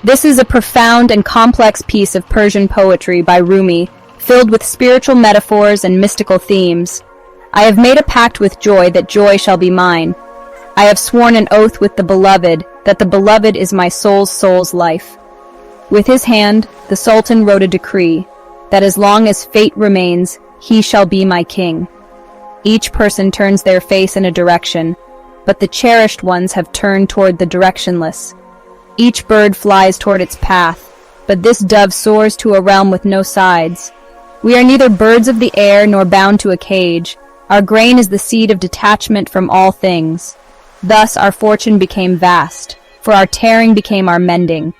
This is a profound and complex piece of Persian poetry by Rumi, filled with spiritual metaphors and mystical themes. I have made a pact with joy that joy shall be mine. I have sworn an oath with the beloved that the beloved is my soul's life. With his hand, the Sultan wrote a decree that as long as fate remains, he shall be my king. Each person turns their face in a direction, but the cherished ones have turned toward the directionless. Each bird flies toward its path, but this dove soars to a realm with no sides. We are neither birds of the air nor bound to a cage. Our grain is the seed of detachment from all things. Thus our fortune became vast, for our tearing became our mending.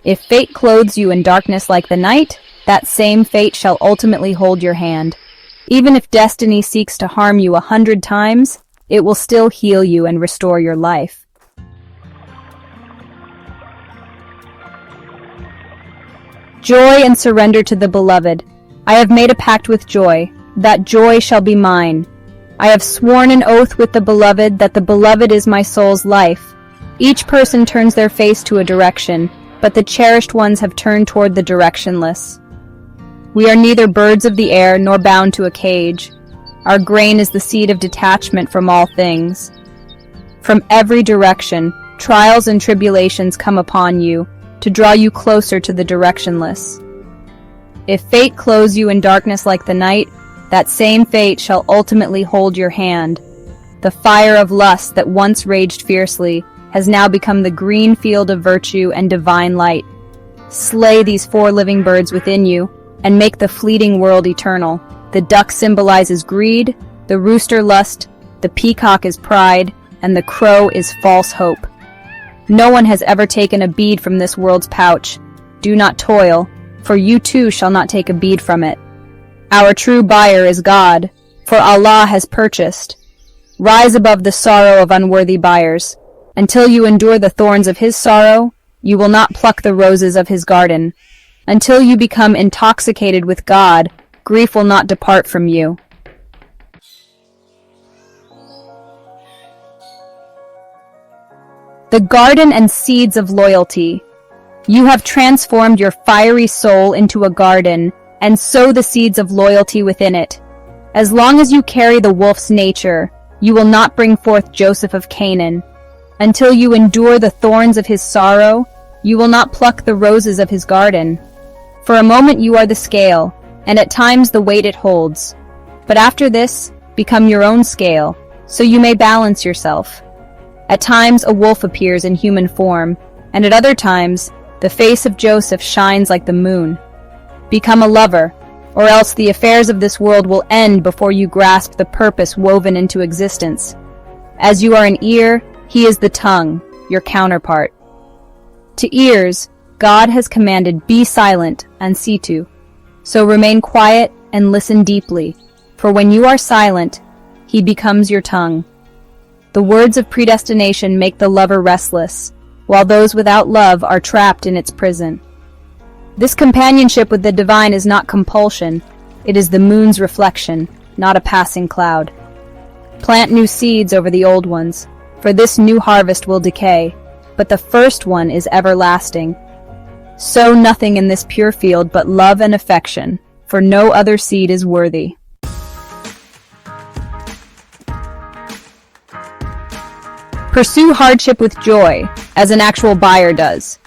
If fate clothes you in darkness like the night, that same fate shall ultimately hold your hand. Even if destiny seeks to harm you 100 times, it will still heal you and restore your life. Joy and surrender to the beloved. I have made a pact with joy, that joy shall be mine. I have sworn an oath with the beloved that the beloved is my soul's life. Each person turns their face to a direction, but the cherished ones have turned toward the directionless. We are neither birds of the air nor bound to a cage. Our grain is the seed of detachment from all things. From every direction, trials and tribulations come upon you to draw you closer to the directionless. If fate clothes you in darkness like the night, that same fate shall ultimately hold your hand. The fire of lust that once raged fiercely has now become the green field of virtue and divine light. Slay these 4 living birds within you, and make the fleeting world eternal. The duck symbolizes greed, the rooster lust, the peacock is pride, and the crow is false hope. No one has ever taken a bead from this world's pouch. Do not toil, for you too shall not take a bead from it. Our true buyer is God, for Allah has purchased. Rise above the sorrow of unworthy buyers. Until you endure the thorns of his sorrow, you will not pluck the roses of his garden. Until you become intoxicated with God, grief will not depart from you. The garden and seeds of loyalty. You have transformed your fiery soul into a garden, and sow the seeds of loyalty within it. As long as you carry the wolf's nature, you will not bring forth Joseph of Canaan. Until you endure the thorns of his sorrow, you will not pluck the roses of his garden. For a moment you are the scale, and at times the weight it holds. But after this, become your own scale, so you may balance yourself. At times a wolf appears in human form, and at other times, the face of Joseph shines like the moon. Become a lover, or else the affairs of this world will end before you grasp the purpose woven into existence. As you are an ear, he is the tongue, your counterpart. To ears, God has commanded, be silent and see to. So remain quiet and listen deeply, for when you are silent, he becomes your tongue. The words of predestination make the lover restless, while those without love are trapped in its prison. This companionship with the divine is not compulsion, it is the moon's reflection, not a passing cloud. Plant new seeds over the old ones, for this new harvest will decay, but the first one is everlasting. Sow nothing in this pure field but love and affection, for no other seed is worthy. Pursue hardship with joy, as an actual buyer does.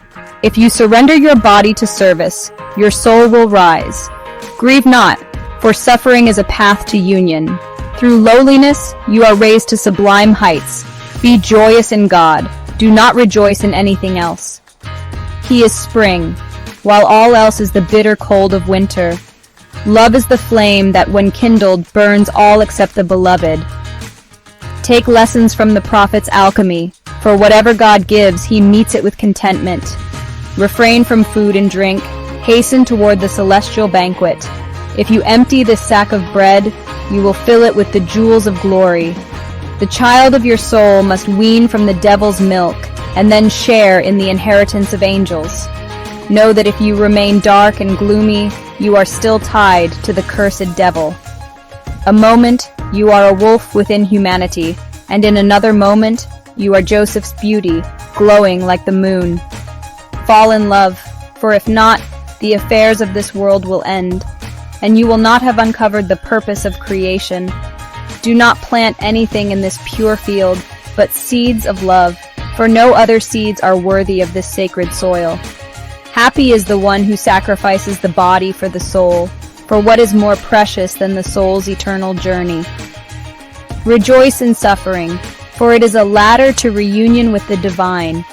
If you surrender your body to service, your soul will rise. Grieve not, for suffering is a path to union. Through lowliness, you are raised to sublime heights. Be joyous in God. Do not rejoice in anything else. He is spring, while all else is the bitter cold of winter. Love is the flame that, when kindled, burns all except the beloved. Take lessons from the prophet's alchemy, for whatever God gives, he meets it with contentment. Refrain from food and drink, hasten toward the celestial banquet. If you empty this sack of bread, you will fill it with the jewels of glory. The child of your soul must wean from the devil's milk, and then share in the inheritance of angels. Know that if you remain dark and gloomy, you are still tied to the cursed devil. A moment, you are a wolf within humanity, and in another moment, you are Joseph's beauty, glowing like the moon. fall in love, for if not, the affairs of this world will end, and you will not have uncovered the purpose of creation. Do not plant anything in this pure field, but seeds of love, for no other seeds are worthy of this sacred soil. Happy is the one who sacrifices the body for the soul, for what is more precious than the soul's eternal journey? Rejoice in suffering, for it is a ladder to reunion with the divine.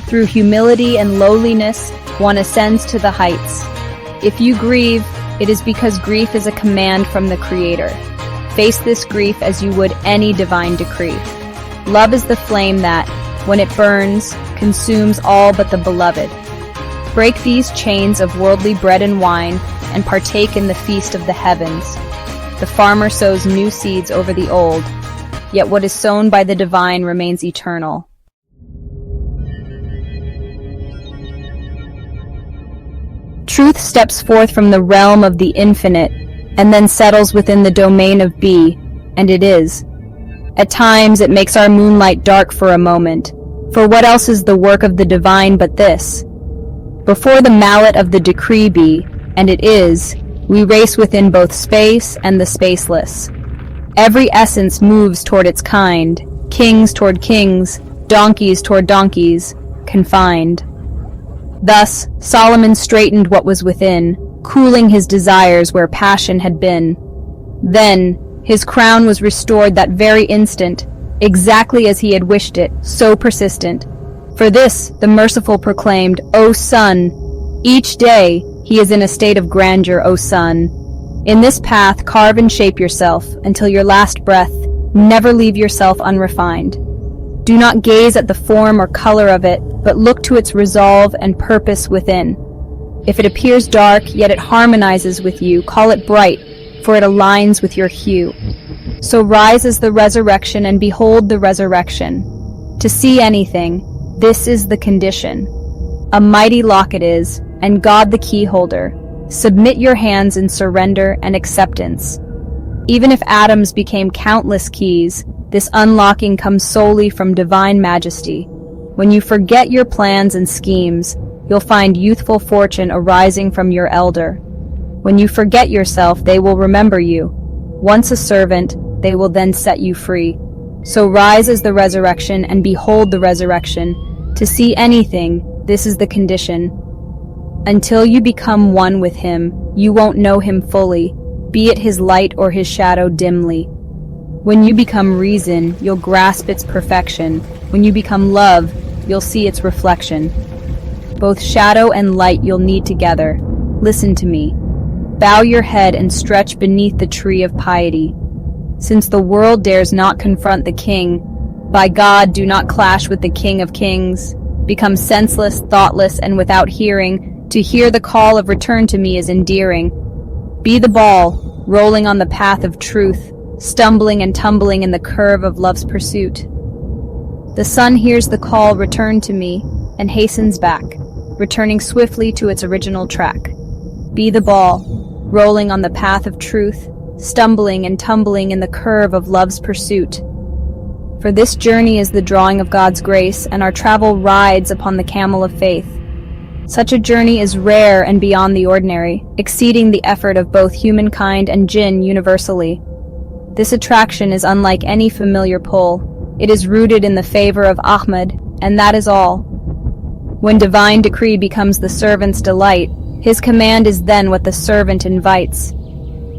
Through humility and lowliness, one ascends to the heights. If you grieve, it is because grief is a command from the Creator. Face this grief as you would any divine decree. Love is the flame that, when it burns, consumes all but the beloved. Break these chains of worldly bread and wine and partake in the feast of the heavens. The farmer sows new seeds over the old, yet what is sown by the divine remains eternal. Truth steps forth from the realm of the infinite and then settles within the domain of be, and it is. At times it makes our moonlight dark for a moment, for what else is the work of the divine but this? Before the mallet of the decree be, and it is, we race within both space and the spaceless. Every essence moves toward its kind, kings toward kings, donkeys toward donkeys, confined. Thus, Solomon straightened what was within, cooling his desires where passion had been. Then, his crown was restored that very instant, exactly as he had wished it, so persistent. For this, the merciful proclaimed, O son, each day he is in a state of grandeur, O son. In this path, carve and shape yourself until your last breath. Never leave yourself unrefined. Do not gaze at the form or color of it, but look to its resolve and purpose within. If it appears dark, yet it harmonizes with you, call it bright, for it aligns with your hue. So rise as the resurrection and behold the resurrection. To see anything, this is the condition. A mighty lock it is, and God the key holder. Submit your hands in surrender and acceptance. Even if atoms became countless keys, this unlocking comes solely from divine majesty. When you forget your plans and schemes, you'll find youthful fortune arising from your elder. When you forget yourself, they will remember you. Once a servant, they will then set you free. So rise as the resurrection and behold the resurrection. To see anything, this is the condition. Until you become one with him, you won't know him fully, be it his light or his shadow dimly. When you become reason, you'll grasp its perfection. When you become love, you'll see its reflection. Both shadow and light you'll need together. Listen to me. Bow your head and stretch beneath the tree of piety. Since the world dares not confront the king, by God, do not clash with the King of Kings. Become senseless, thoughtless, and without hearing. To hear the call of return to me is endearing. Be the ball, rolling on the path of truth, stumbling and tumbling in the curve of love's pursuit. The sun hears the call, return to me, and hastens back, returning swiftly to its original track. Be the ball, rolling on the path of truth, stumbling and tumbling in the curve of love's pursuit. For this journey is the drawing of God's grace, and our travel rides upon the camel of faith. Such a journey is rare and beyond the ordinary, exceeding the effort of both humankind and jinn universally. This attraction is unlike any familiar pull. It is rooted in the favor of Ahmed, and that is all. When divine decree becomes the servant's delight, his command is then what the servant invites.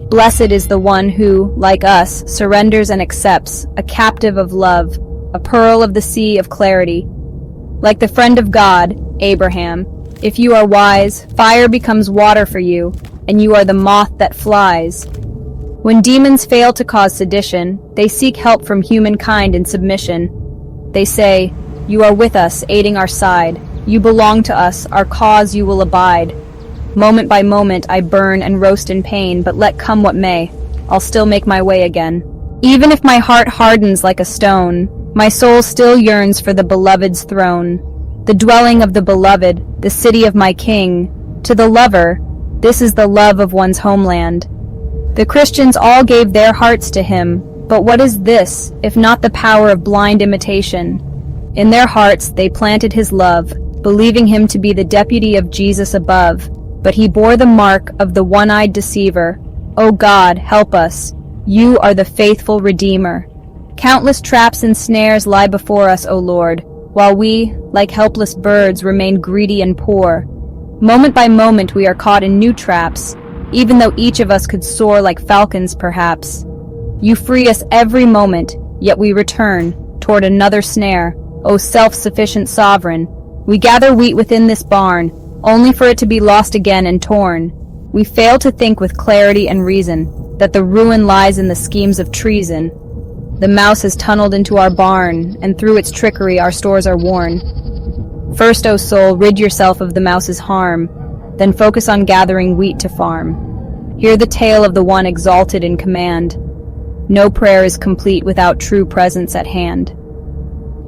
Blessed is the one who, like us, surrenders and accepts, a captive of love, a pearl of the sea of clarity. Like the friend of God, Abraham, if you are wise, fire becomes water for you, and you are the moth that flies. When demons fail to cause sedition, they seek help from humankind in submission. They say, you are with us, aiding our side. You belong to us, our cause you will abide. Moment by moment I burn and roast in pain, but let come what may, I'll still make my way again. Even if my heart hardens like a stone, my soul still yearns for the beloved's throne, the dwelling of the beloved, the city of my king. To the lover, this is the love of one's homeland. The Christians all gave their hearts to him, but what is this, if not the power of blind imitation? In their hearts they planted his love, believing him to be the deputy of Jesus above, but he bore the mark of the one-eyed deceiver. O God, help us. You are the faithful Redeemer. Countless traps and snares lie before us, O Lord, while we, like helpless birds, remain greedy and poor. Moment by moment we are caught in new traps, even though each of us could soar like falcons perhaps. You free us every moment, yet we return toward another snare. O self-sufficient sovereign, we gather wheat within this barn, only for it to be lost again and torn. We fail to think with clarity and reason that the ruin lies in the schemes of treason. The mouse has tunneled into our barn, and through its trickery our stores are worn. First, O soul, rid yourself of the mouse's harm, then focus on gathering wheat to farm. Hear the tale of the one exalted in command. No prayer is complete without true presence at hand.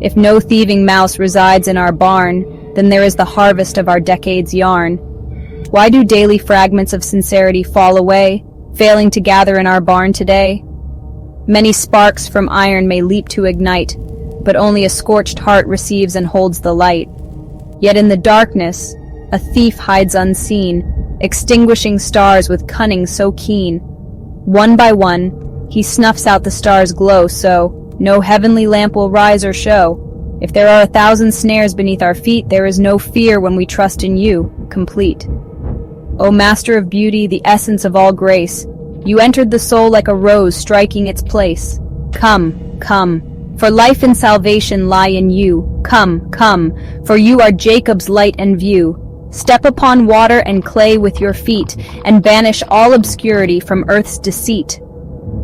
If no thieving mouse resides in our barn, then there is the harvest of our decades' yarn. Why do daily fragments of sincerity fall away, failing to gather in our barn today? Many sparks from iron may leap to ignite, but only a scorched heart receives and holds the light. Yet in the darkness, a thief hides unseen, extinguishing stars with cunning so keen. One by one, he snuffs out the stars' glow, so no heavenly lamp will rise or show. If there are 1,000 snares beneath our feet, there is no fear when we trust in you, complete. O Master of beauty, the essence of all grace, you entered the soul like a rose striking its place. Come, come, for life and salvation lie in you. Come, come, for you are Jacob's light and view. Step upon water and clay with your feet, and banish all obscurity from earth's deceit.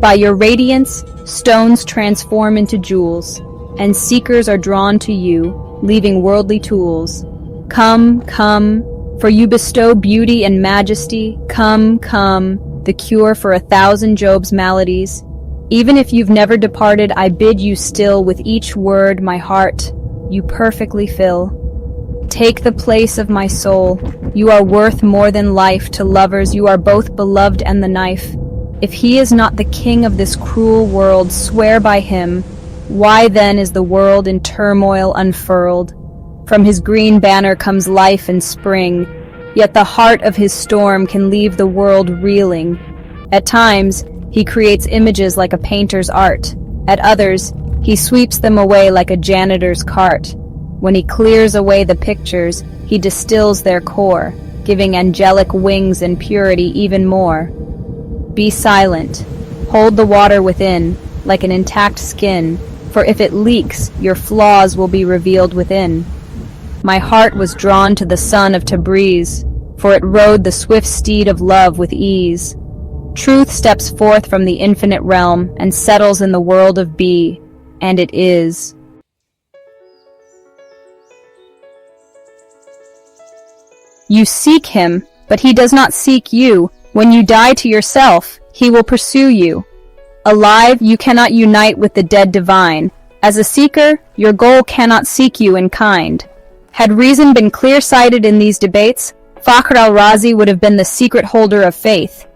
By your radiance, stones transform into jewels, and seekers are drawn to you, leaving worldly tools. Come, come, for you bestow beauty and majesty. Come, come, the cure for 1,000 Job's maladies. Even if you've never departed, I bid you still with each word my heart you perfectly fill. Take the place of my soul. You are worth more than life to lovers. You are both beloved and the knife. If he is not the king of this cruel world, swear by him. Why then is the world in turmoil unfurled? From his green banner comes life and spring, yet the heart of his storm can leave the world reeling. At times, he creates images like a painter's art. At others, he sweeps them away like a janitor's cart. When he clears away the pictures, he distills their core, giving angelic wings and purity even more. Be silent. Hold the water within, like an intact skin, for if it leaks, your flaws will be revealed within. My heart was drawn to the son of Tabriz, for it rode the swift steed of love with ease. Truth steps forth from the infinite realm and settles in the world of be, and it is. You seek him, but he does not seek you. When you die to yourself, he will pursue you. Alive, you cannot unite with the dead divine. As a seeker, your goal cannot seek you in kind. Had reason been clear-sighted in these debates, Fakhr al-Razi would have been the secret holder of faith.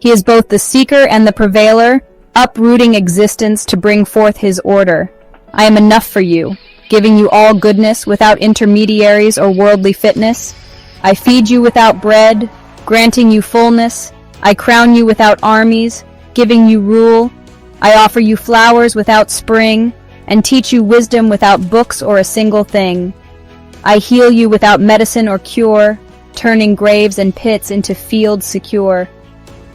He is both the seeker and the prevailer, uprooting existence to bring forth his order. I am enough for you, giving you all goodness without intermediaries or worldly fitness. I feed you without bread, granting you fullness. I crown you without armies, giving you rule. I offer you flowers without spring, and teach you wisdom without books or a single thing. I heal you without medicine or cure, turning graves and pits into fields secure.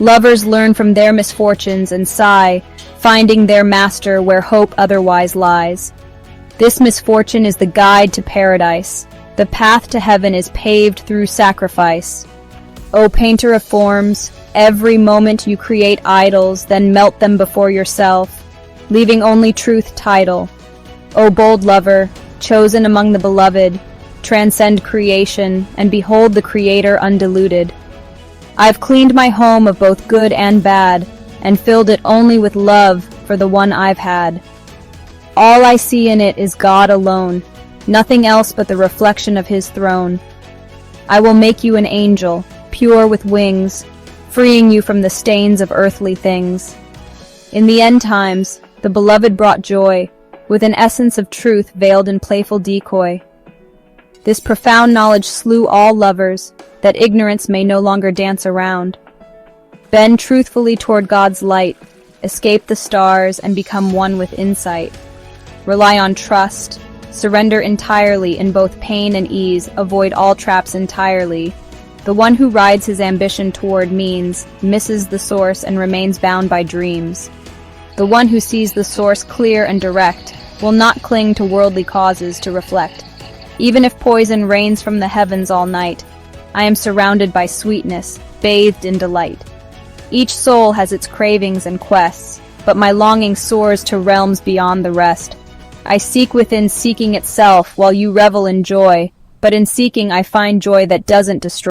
Lovers learn from their misfortunes and sigh, finding their master where hope otherwise lies. This misfortune is the guide to paradise. The path to heaven is paved through sacrifice. O painter of forms, every moment you create idols, then melt them before yourself, leaving only truth title. O bold lover, chosen among the beloved, transcend creation, and behold the Creator undiluted. I've cleaned my home of both good and bad, and filled it only with love for the one I've had. All I see in it is God alone, nothing else but the reflection of his throne. I will make you an angel, pure with wings, freeing you from the stains of earthly things. In the end times, the beloved brought joy, with an essence of truth veiled in playful decoy. This profound knowledge slew all lovers, that ignorance may no longer dance around. Bend truthfully toward God's light, escape the stars and become one with insight. Rely on trust, surrender entirely in both pain and ease, avoid all traps entirely. The one who rides his ambition toward means, misses the source and remains bound by dreams. The one who sees the source clear and direct will not cling to worldly causes to reflect. Even if poison rains from the heavens all night, I am surrounded by sweetness, bathed in delight. Each soul has its cravings and quests, but my longing soars to realms beyond the rest. I seek within seeking itself while you revel in joy, but in seeking I find joy that doesn't destroy.